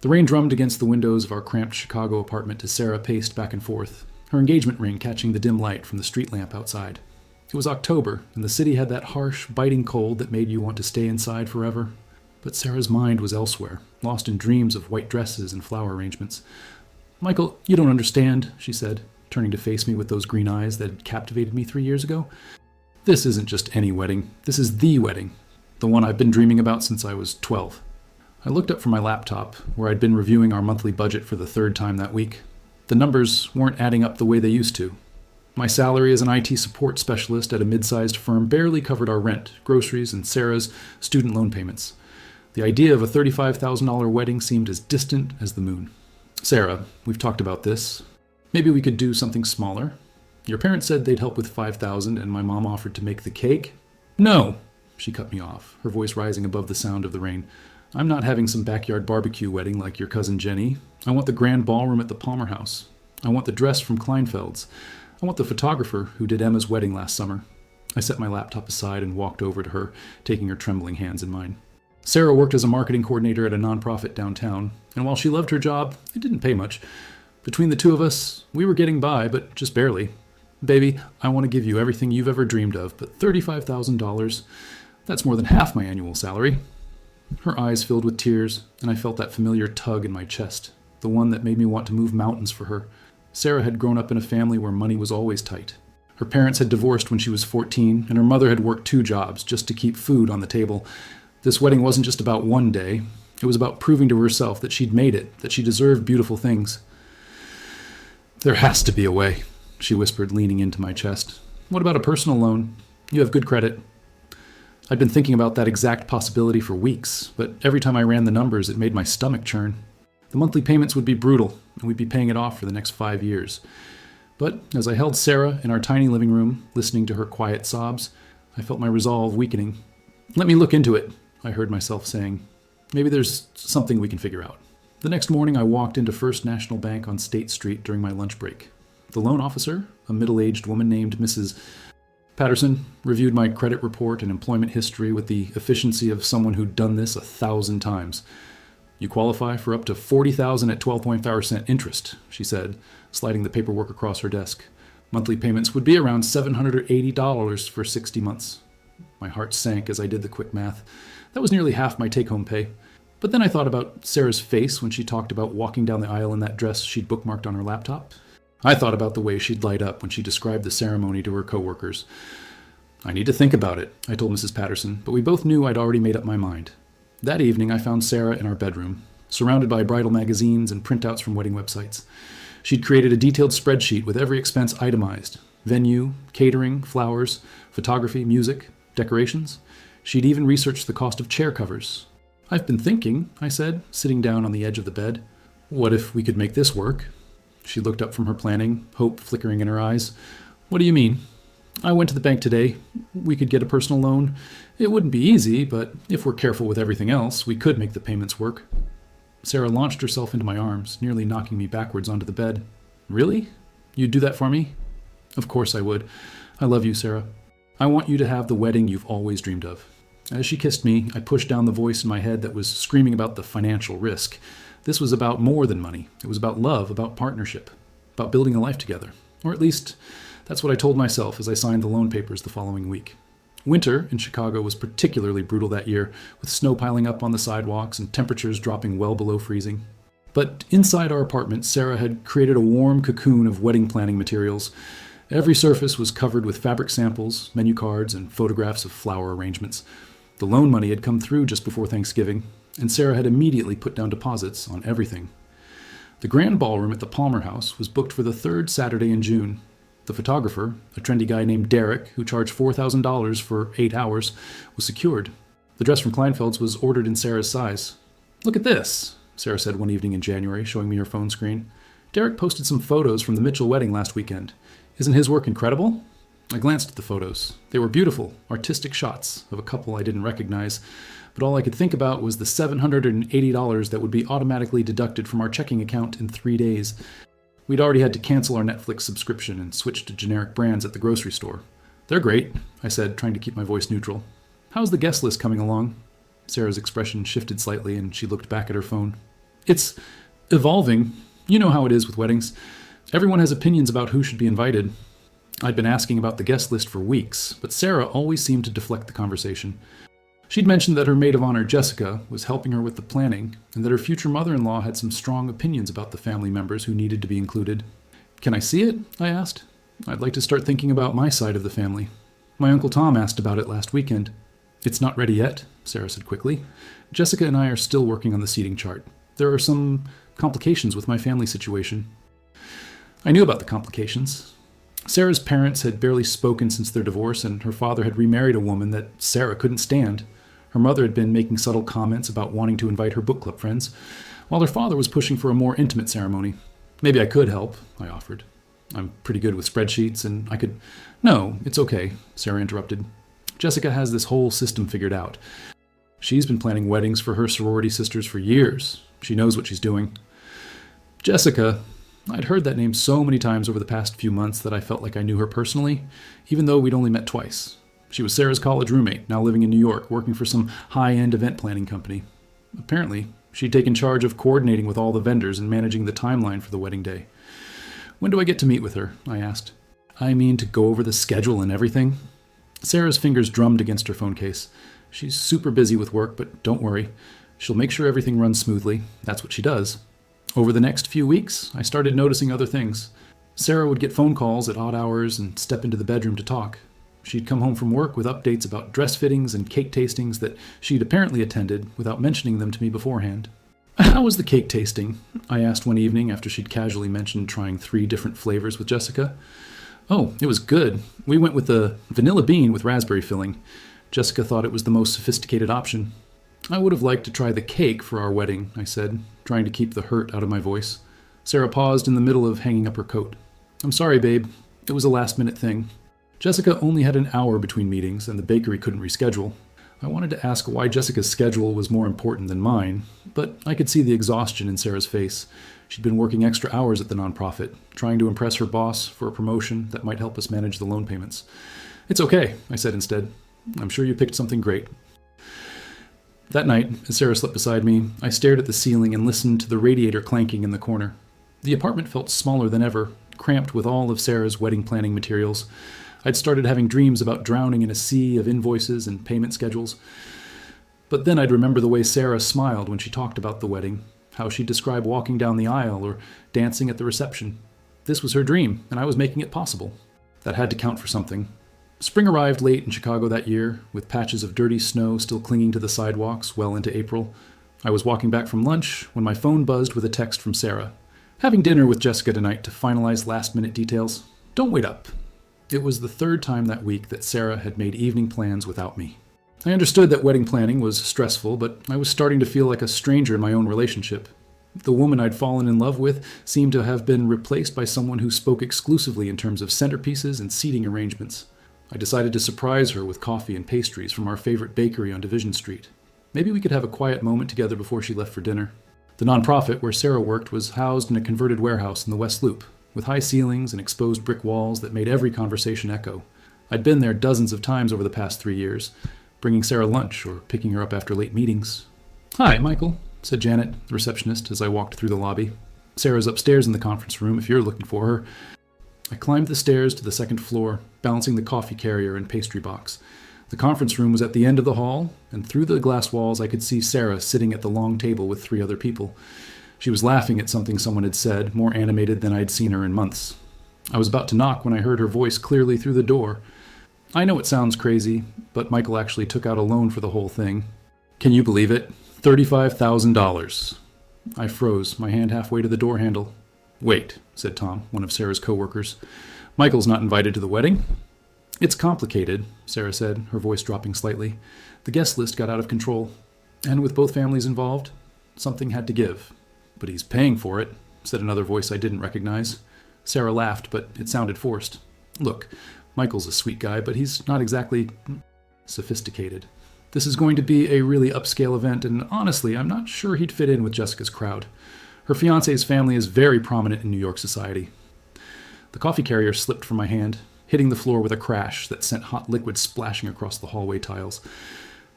The rain drummed against the windows of our cramped Chicago apartment as Sarah paced back and forth, her engagement ring catching the dim light from the street lamp outside. It was October, and the city had that harsh, biting cold that made you want to stay inside forever. But Sarah's mind was elsewhere, lost in dreams of white dresses and flower arrangements. "Michael, you don't understand," she said, turning to face me with those green eyes that had captivated me 3 years ago. "This isn't just any wedding. This is the wedding. The one I've been dreaming about since I was 12. I looked up from my laptop, where I'd been reviewing our monthly budget for the third time that week. The numbers weren't adding up the way they used to. My salary as an IT support specialist at a mid-sized firm barely covered our rent, groceries, and Sarah's student loan payments. The idea of a $35,000 wedding seemed as distant as the moon. "Sarah, we've talked about this. Maybe we could do something smaller. Your parents said they'd help with $5,000, and my mom offered to make the cake." "No!" She cut me off, her voice rising above the sound of the rain. "I'm not having some backyard barbecue wedding like your cousin Jenny. I want the grand ballroom at the Palmer House. I want the dress from Kleinfeld's. I want the photographer who did Emma's wedding last summer." I set my laptop aside and walked over to her, taking her trembling hands in mine. Sarah worked as a marketing coordinator at a nonprofit downtown, and while she loved her job, it didn't pay much. Between the two of us, we were getting by, but just barely. "Baby, I want to give you everything you've ever dreamed of, but $35,000, that's more than half my annual salary." Her eyes filled with tears, and I felt that familiar tug in my chest, the one that made me want to move mountains for her. Sarah had grown up in a family where money was always tight. Her parents had divorced when she was 14, and her mother had worked 2 jobs just to keep food on the table. This wedding wasn't just about one day. It was about proving to herself that she'd made it, that she deserved beautiful things. "There has to be a way," she whispered, leaning into my chest. "What about a personal loan? You have good credit." I'd been thinking about that exact possibility for weeks, but every time I ran the numbers, it made my stomach churn. The monthly payments would be brutal, and we'd be paying it off for the next 5 years. But as I held Sarah in our tiny living room, listening to her quiet sobs, I felt my resolve weakening. "Let me look into it," I heard myself saying. "Maybe there's something we can figure out." The next morning, I walked into First National Bank on State Street during my lunch break. The loan officer, a middle-aged woman named Mrs. Patterson, reviewed my credit report and employment history with the efficiency of someone who'd done this 1,000 times. "You qualify for up to $40,000 at 12.5% interest," she said, sliding the paperwork across her desk. "Monthly payments would be around $780 for 60 months. My heart sank as I did the quick math. That was nearly half my take-home pay. But then I thought about Sarah's face when she talked about walking down the aisle in that dress she'd bookmarked on her laptop. I thought about the way she'd light up when she described the ceremony to her coworkers. "I need to think about it," I told Mrs. Patterson, but we both knew I'd already made up my mind. That evening, I found Sarah in our bedroom, surrounded by bridal magazines and printouts from wedding websites. She'd created a detailed spreadsheet with every expense itemized: venue, catering, flowers, photography, music, decorations. She'd even researched the cost of chair covers. "I've been thinking," I said, sitting down on the edge of the bed. "What if we could make this work?" She looked up from her planning, hope flickering in her eyes. "What do you mean?" "I went to the bank today. We could get a personal loan. It wouldn't be easy, but if we're careful with everything else, we could make the payments work." Sarah launched herself into my arms, nearly knocking me backwards onto the bed. "Really? You'd do that for me?" "Of course I would. I love you, Sarah. I want you to have the wedding you've always dreamed of." As she kissed me, I pushed down the voice in my head that was screaming about the financial risk. This was about more than money. It was about love, about partnership, about building a life together. Or at least, that's what I told myself as I signed the loan papers the following week. Winter in Chicago was particularly brutal that year, with snow piling up on the sidewalks and temperatures dropping well below freezing. But inside our apartment, Sarah had created a warm cocoon of wedding planning materials. Every surface was covered with fabric samples, menu cards, and photographs of flower arrangements. The loan money had come through just before Thanksgiving, and Sarah had immediately put down deposits on everything. The grand ballroom at the Palmer House was booked for the 3rd Saturday in June. The photographer, a trendy guy named Derek, who charged $4,000 for 8 hours, was secured. The dress from Kleinfeld's was ordered in Sarah's size. "Look at this," Sarah said one evening in January, showing me her phone screen. "Derek posted some photos from the Mitchell wedding last weekend. Isn't his work incredible?" I glanced at the photos. They were beautiful, artistic shots of a couple I didn't recognize, but all I could think about was the $780 that would be automatically deducted from our checking account in 3 days. We'd already had to cancel our Netflix subscription and switch to generic brands at the grocery store. "They're great," I said, trying to keep my voice neutral. "How's the guest list coming along?" Sarah's expression shifted slightly, and she looked back at her phone. It's evolving. You know how it is with weddings. Everyone has opinions about who should be invited. I'd been asking about the guest list for weeks, but Sarah always seemed to deflect the conversation. She'd mentioned that her maid of honor, Jessica, was helping her with the planning, and that her future mother-in-law had some strong opinions about the family members who needed to be included. "Can I see it?" I asked. "I'd like to start thinking about my side of the family. My Uncle Tom asked about it last weekend." "It's not ready yet," Sarah said quickly. "Jessica and I are still working on the seating chart. There are some complications with my family situation." I knew about the complications. Sarah's parents had barely spoken since their divorce, and her father had remarried a woman that Sarah couldn't stand. Her mother had been making subtle comments about wanting to invite her book club friends, while her father was pushing for a more intimate ceremony. "Maybe I could help," I offered. "I'm pretty good with spreadsheets, and I could—" "No, it's okay," Sarah interrupted. "Jessica has this whole system figured out. She's been planning weddings for her sorority sisters for years. She knows what she's doing." Jessica, I'd heard that name so many times over the past few months that I felt like I knew her personally, even though we'd only met twice. She was Sarah's college roommate, now living in New York, working for some high-end event planning company. Apparently, she'd taken charge of coordinating with all the vendors and managing the timeline for the wedding day. "When do I get to meet with her?" I asked. "I mean, to go over the schedule and everything?" Sarah's fingers drummed against her phone case. "She's super busy with work, but don't worry. She'll make sure everything runs smoothly. That's what she does." Over the next few weeks, I started noticing other things. Sarah would get phone calls at odd hours and step into the bedroom to talk. She'd come home from work with updates about dress fittings and cake tastings that she'd apparently attended without mentioning them to me beforehand. "How was the cake tasting?" I asked one evening after she'd casually mentioned trying 3 different flavors with Jessica. "Oh, it was good. We went with the vanilla bean with raspberry filling. Jessica thought it was the most sophisticated option." "I would have liked to try the cake for our wedding," I said, trying to keep the hurt out of my voice. Sarah paused in the middle of hanging up her coat. "I'm sorry, babe. It was a last-minute thing. Jessica only had an hour between meetings, and the bakery couldn't reschedule." I wanted to ask why Jessica's schedule was more important than mine, but I could see the exhaustion in Sarah's face. She'd been working extra hours at the nonprofit, trying to impress her boss for a promotion that might help us manage the loan payments. "It's okay," I said instead. "I'm sure you picked something great." That night, as Sarah slept beside me, I stared at the ceiling and listened to the radiator clanking in the corner. The apartment felt smaller than ever, cramped with all of Sarah's wedding planning materials. I'd started having dreams about drowning in a sea of invoices and payment schedules. But then I'd remember the way Sarah smiled when she talked about the wedding, how she'd describe walking down the aisle or dancing at the reception. This was her dream, and I was making it possible. That had to count for something. Spring arrived late in Chicago that year, with patches of dirty snow still clinging to the sidewalks well into April. I was walking back from lunch when my phone buzzed with a text from Sarah. "Having dinner with Jessica tonight to finalize last-minute details. Don't wait up." It was the 3rd time that week that Sarah had made evening plans without me. I understood that wedding planning was stressful, but I was starting to feel like a stranger in my own relationship. The woman I'd fallen in love with seemed to have been replaced by someone who spoke exclusively in terms of centerpieces and seating arrangements. I decided to surprise her with coffee and pastries from our favorite bakery on Division Street. Maybe we could have a quiet moment together before she left for dinner. The nonprofit where Sarah worked was housed in a converted warehouse in the West Loop, with high ceilings and exposed brick walls that made every conversation echo. I'd been there dozens of times over the past 3 years, bringing Sarah lunch or picking her up after late meetings. "Hi, Michael," said Janet, the receptionist, as I walked through the lobby. "Sarah's upstairs in the conference room if you're looking for her." I climbed the stairs to the 2nd floor, balancing the coffee carrier and pastry box. The conference room was at the end of the hall, and through the glass walls I could see Sarah sitting at the long table with 3 other people. She was laughing at something someone had said, more animated than I'd seen her in months. I was about to knock when I heard her voice clearly through the door. "I know it sounds crazy, but Michael actually took out a loan for the whole thing. Can you believe it? $35,000. I froze, my hand halfway to the door handle. "Wait," said Tom, one of Sarah's co-workers. "Michael's not invited to the wedding?" "It's complicated," Sarah said, her voice dropping slightly. "The guest list got out of control. And with both families involved, something had to give." "But he's paying for it," said another voice I didn't recognize. Sarah laughed, but it sounded forced. "Look, Michael's a sweet guy, but he's not exactly sophisticated. This is going to be a really upscale event, and honestly, I'm not sure he'd fit in with Jessica's crowd. Her fiancé's family is very prominent in New York society." The coffee carrier slipped from my hand, hitting the floor with a crash that sent hot liquid splashing across the hallway tiles.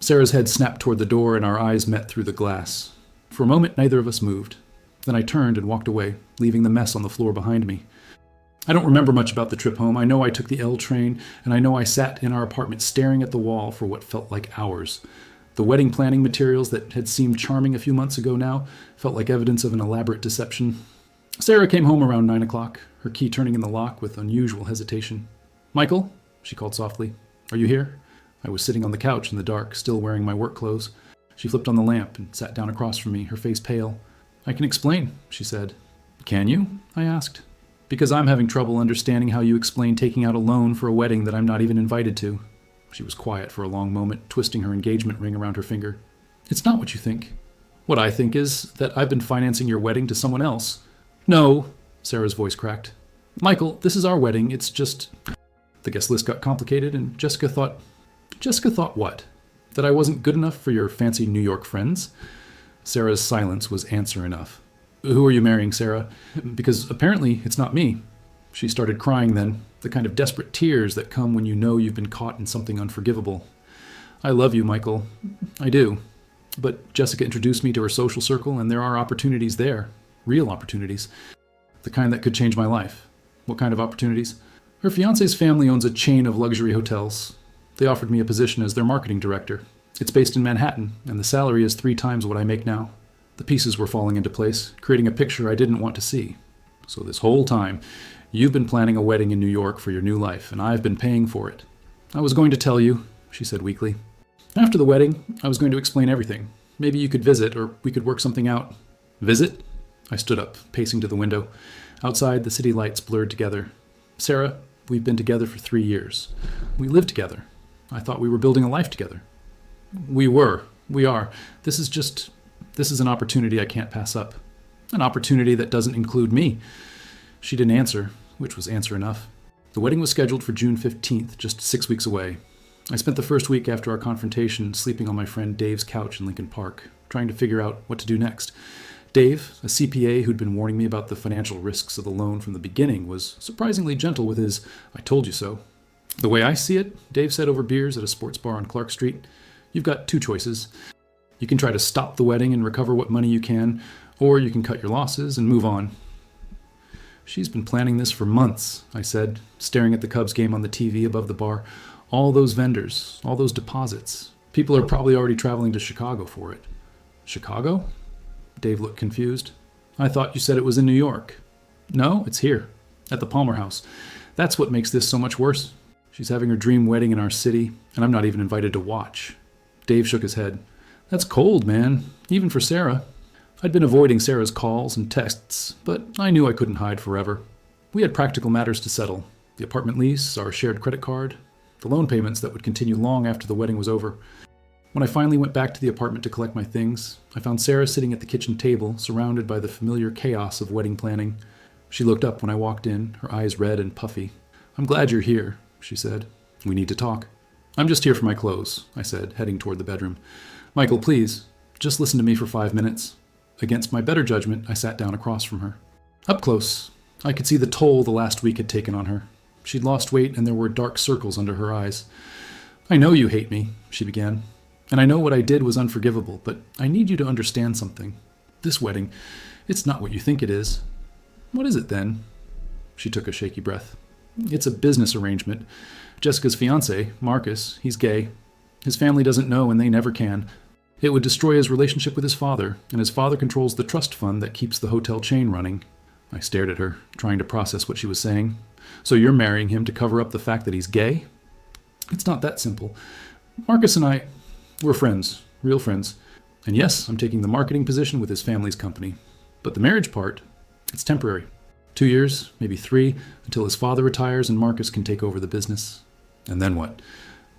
Sarah's head snapped toward the door, and our eyes met through the glass. For a moment, neither of us moved. Then I turned and walked away, leaving the mess on the floor behind me. I don't remember much about the trip home. I know I took the L train, and I know I sat in our apartment staring at the wall for what felt like hours. The wedding planning materials that had seemed charming a few months ago now felt like evidence of an elaborate deception. Sarah came home around 9 o'clock, her key turning in the lock with unusual hesitation. "Michael," she called softly, "are you here?" I was sitting on the couch in the dark, still wearing my work clothes. She flipped on the lamp and sat down across from me, her face pale. "I can explain," she said. "Can you?" I asked. "Because I'm having trouble understanding how you explain taking out a loan for a wedding that I'm not even invited to." She was quiet for a long moment, twisting her engagement ring around her finger. "It's not what you think. What I think is that I've been financing your wedding to someone else." "No," Sarah's voice cracked. "Michael, this is our wedding. It's just..." The guest list got complicated, and Jessica thought... Jessica thought what? That I wasn't good enough for your fancy New York friends? Sarah's silence was answer enough. "Who are you marrying, Sarah? Because apparently it's not me." She started crying then, the kind of desperate tears that come when you know you've been caught in something unforgivable. "I love you, Michael. I do. But Jessica introduced me to her social circle, and there are opportunities there. Real opportunities. The kind that could change my life." "What kind of opportunities?" "Her fiancé's family owns a chain of luxury hotels. They offered me a position as their marketing director. It's based in Manhattan, and the salary is 3 times what I make now." The pieces were falling into place, creating a picture I didn't want to see. "So this whole time, you've been planning a wedding in New York for your new life, and I've been paying for it." "I was going to tell you," she said weakly. "After the wedding, I was going to explain everything. Maybe you could visit, or we could work something out." "Visit?" I stood up, pacing to the window. Outside, the city lights blurred together. "Sarah, we've been together for 3 years. We live together. I thought we were building a life together." We are. This is an opportunity I can't pass up. An opportunity that doesn't include me." She didn't answer, which was answer enough. The wedding was scheduled for June 15th, just 6 weeks away. I spent the first week after our confrontation sleeping on my friend Dave's couch in Lincoln Park, trying to figure out what to do next. Dave, a CPA who'd been warning me about the financial risks of the loan from the beginning, was surprisingly gentle with his "I told you so." "The way I see it," Dave said over beers at a sports bar on Clark Street, "you've got 2 choices. You can try to stop the wedding and recover what money you can, or you can cut your losses and move on." "She's been planning this for months," I said, staring at the Cubs game on the TV above the bar. "All those vendors, all those deposits. People are probably already traveling to Chicago for it." "Chicago?" Dave looked confused. "I thought you said it was in New York." "No, it's here, at the Palmer House. That's what makes this so much worse. She's having her dream wedding in our city, and I'm not even invited to watch." Dave shook his head. "That's cold, man, even for Sarah." I'd been avoiding Sarah's calls and texts, but I knew I couldn't hide forever. We had practical matters to settle: the apartment lease, our shared credit card, the loan payments that would continue long after the wedding was over. When I finally went back to the apartment to collect my things, I found Sarah sitting at the kitchen table, surrounded by the familiar chaos of wedding planning. She looked up when I walked in, her eyes red and puffy. "I'm glad you're here," she said. "We need to talk." "I'm just here for my clothes," I said, heading toward the bedroom. "Michael, please, just listen to me for 5 minutes." Against my better judgment, I sat down across from her. Up close, I could see the toll the last week had taken on her. She'd lost weight, and there were dark circles under her eyes. "I know you hate me," she began, "and I know what I did was unforgivable, but I need you to understand something. This wedding, it's not what you think it is." "What is it, then?" She took a shaky breath. "It's a business arrangement. Jessica's fiancé, Marcus, he's gay. His family doesn't know, and they never can. It would destroy his relationship with his father, and his father controls the trust fund that keeps the hotel chain running." I stared at her, trying to process what she was saying. "So you're marrying him to cover up the fact that he's gay?" "It's not that simple. Marcus and we're friends, real friends. And yes, I'm taking the marketing position with his family's company. But the marriage part, it's temporary. 2 years, maybe 3, until his father retires and Marcus can take over the business. And then what?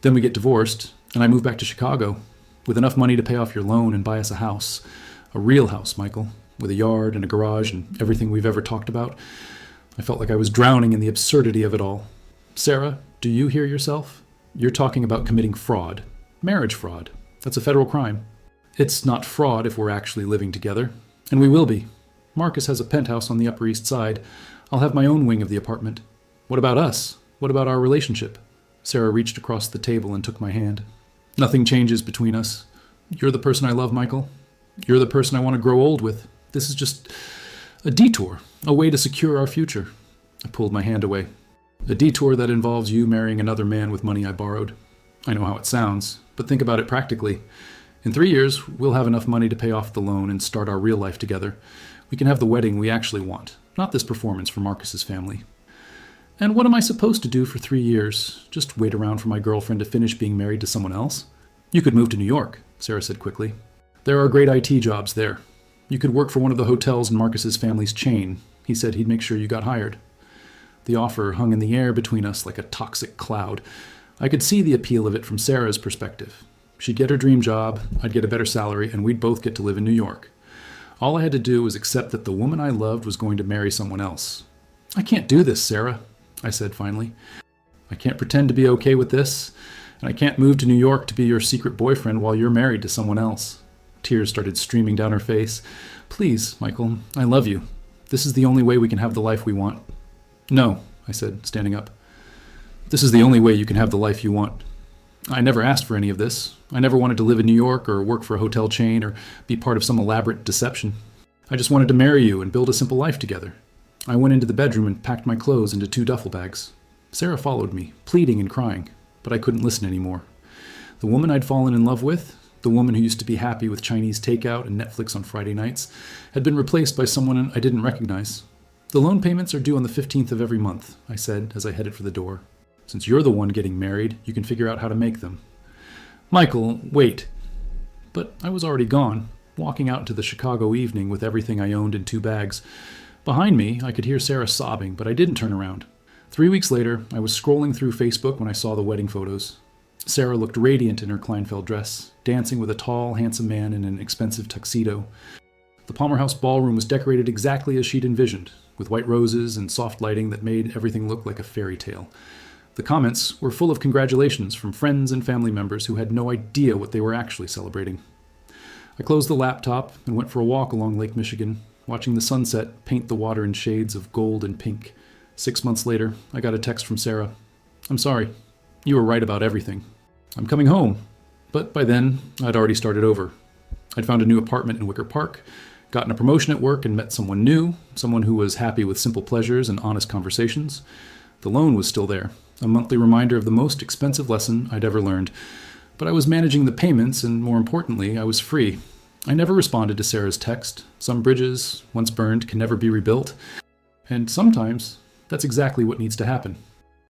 Then we get divorced, and I move back to Chicago, with enough money to pay off your loan and buy us a house. A real house, Michael, with a yard and a garage and everything we've ever talked about. I felt like I was drowning in the absurdity of it all. Sarah, do you hear yourself? You're talking about committing fraud. Marriage fraud. That's a federal crime. It's not fraud if we're actually living together. And we will be. Marcus has a penthouse on the Upper East Side. I'll have my own wing of the apartment. What about us? What about our relationship? Sarah reached across the table and took my hand. Nothing changes between us. You're the person I love, Michael. You're the person I want to grow old with. This is just a detour, a way to secure our future. I pulled my hand away. A detour that involves you marrying another man with money I borrowed. I know how it sounds, but think about it practically. In 3 years, we'll have enough money to pay off the loan and start our real life together. We can have the wedding we actually want, not this performance for Marcus's family. And what am I supposed to do for 3 years? Just wait around for my girlfriend to finish being married to someone else? You could move to New York, Sarah said quickly. There are great IT jobs there. You could work for one of the hotels in Marcus's family's chain. He said he'd make sure you got hired. The offer hung in the air between us like a toxic cloud. I could see the appeal of it from Sarah's perspective. She'd get her dream job, I'd get a better salary, and we'd both get to live in New York. All I had to do was accept that the woman I loved was going to marry someone else. I can't do this, Sarah, I said finally. I can't pretend to be okay with this, and I can't move to New York to be your secret boyfriend while you're married to someone else. Tears started streaming down her face. Please, Michael, I love you. This is the only way we can have the life we want. No, I said, standing up. This is the only way you can have the life you want. I never asked for any of this. I never wanted to live in New York or work for a hotel chain or be part of some elaborate deception. I just wanted to marry you and build a simple life together. I went into the bedroom and packed my clothes into 2 duffel bags. Sarah followed me, pleading and crying, but I couldn't listen anymore. The woman I'd fallen in love with, the woman who used to be happy with Chinese takeout and Netflix on Friday nights, had been replaced by someone I didn't recognize. The loan payments are due on the 15th of every month, I said as I headed for the door. Since you're the one getting married, you can figure out how to make them. Michael, wait. But I was already gone, walking out into the Chicago evening with everything I owned in 2 bags. Behind me, I could hear Sarah sobbing, but I didn't turn around. 3 weeks later, I was scrolling through Facebook when I saw the wedding photos. Sarah looked radiant in her Kleinfeld dress, dancing with a tall, handsome man in an expensive tuxedo. The Palmer House ballroom was decorated exactly as she'd envisioned, with white roses and soft lighting that made everything look like a fairy tale. The comments were full of congratulations from friends and family members who had no idea what they were actually celebrating. I closed the laptop and went for a walk along Lake Michigan, watching the sunset paint the water in shades of gold and pink. 6 months later, I got a text from Sarah. I'm sorry. You were right about everything. I'm coming home. But by then, I'd already started over. I'd found a new apartment in Wicker Park, gotten a promotion at work and met someone new, someone who was happy with simple pleasures and honest conversations. The loan was still there, a monthly reminder of the most expensive lesson I'd ever learned. But I was managing the payments, and more importantly, I was free. I never responded to Sarah's text. Some bridges, once burned, can never be rebuilt. And sometimes, that's exactly what needs to happen.